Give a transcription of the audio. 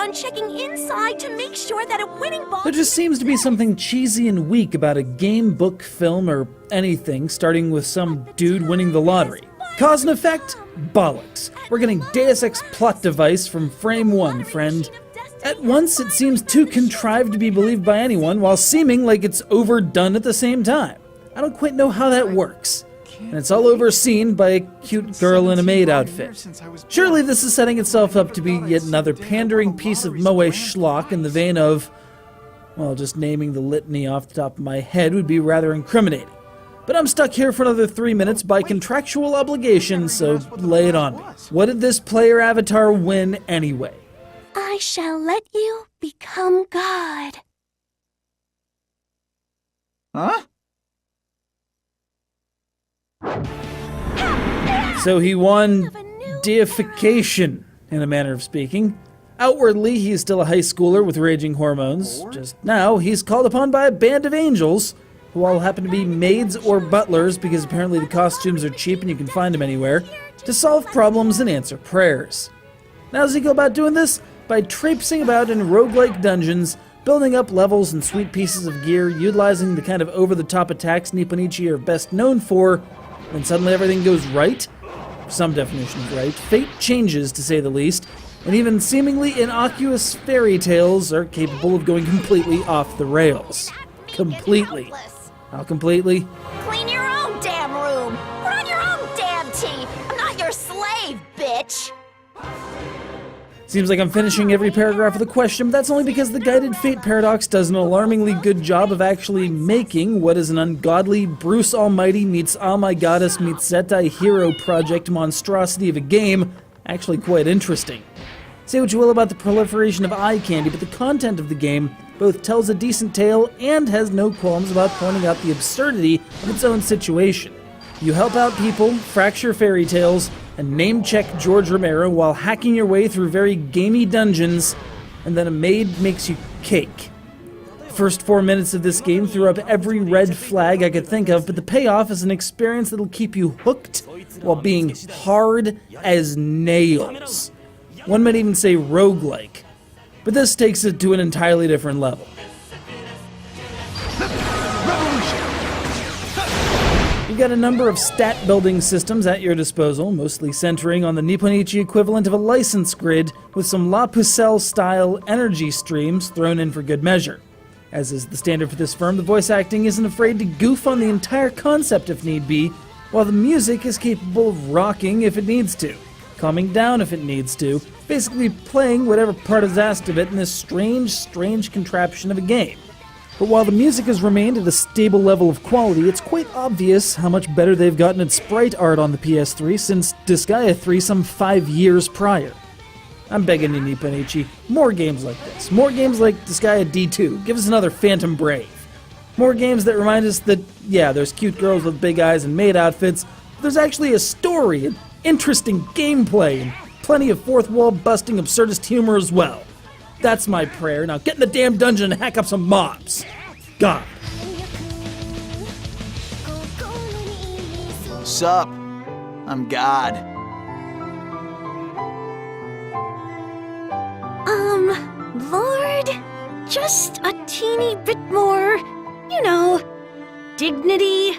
on checking inside to make sure that a winning ball... There just seems to be something cheesy and weak about a game, book, film, or anything starting with some dude winning the lottery. Cause and effect? Bollocks. We're getting Deus Ex plot device from frame one, friend. At once, it seems too contrived to be believed by anyone, while seeming like it's overdone at the same time. I don't quite know how that works. And it's all overseen by a cute girl in a maid outfit. Surely this is setting itself up to be yet another pandering piece of moe schlock in the vein of, well, just naming the litany off the top of my head would be rather incriminating. But I'm stuck here for another 3 minutes by contractual obligation, so lay it on me. What did this player avatar win anyway? I shall let you become God. Huh? So he won deification, in a manner of speaking. Outwardly, he is still a high schooler with raging hormones. Just now, he's called upon by a band of angels, who all happen to be maids or butlers, because apparently the costumes are cheap and you can find them anywhere, to solve problems and answer prayers. Now, does he go about doing this? By traipsing about in roguelike dungeons, building up levels and sweet pieces of gear, utilizing the kind of over-the-top attacks Nipponichi are best known for. When suddenly everything goes right, some definition of right, fate changes to say the least, and even seemingly innocuous fairy tales are capable of going completely off the rails. Completely. How completely? Clean your own damn room. Run your own damn team. I'm not your slave, bitch. Seems like I'm finishing every paragraph with a question, but that's only because the Guided Fate Paradox does an alarmingly good job of actually making what is an ungodly Bruce Almighty meets Oh My Goddess meets Zetai Hero project monstrosity of a game actually quite interesting. Say what you will about the proliferation of eye candy, but the content of the game both tells a decent tale and has no qualms about pointing out the absurdity of its own situation. You help out people, fracture fairy tales, and name-check George Romero while hacking your way through very gamey dungeons, and then a maid makes you cake. The first 4 minutes of this game threw up every red flag I could think of, but the payoff is an experience that'll keep you hooked while being hard as nails. One might even say roguelike. But this takes it to an entirely different level. You've got a number of stat-building systems at your disposal, mostly centering on the Nipponichi equivalent of a license grid, with some La Pucelle-style energy streams thrown in for good measure. As is the standard for this firm, the voice acting isn't afraid to goof on the entire concept if need be, while the music is capable of rocking if it needs to, calming down if it needs to, basically playing whatever part is asked of it in this strange contraption of a game. But while the music has remained at a stable level of quality, it's quite obvious how much better they've gotten at sprite art on the PS3 since Disgaea 3 some 5 years prior. I'm begging you, Nipponichi, more games like this. More games like Disgaea D2. Give us another Phantom Brave. More games that remind us that, yeah, there's cute girls with big eyes and maid outfits, but there's actually a story and interesting gameplay and plenty of fourth wall busting absurdist humor as well. That's my prayer. Now get in the damn dungeon and hack up some mobs. God. Sup? I'm God. Lord, just a teeny bit more, dignity.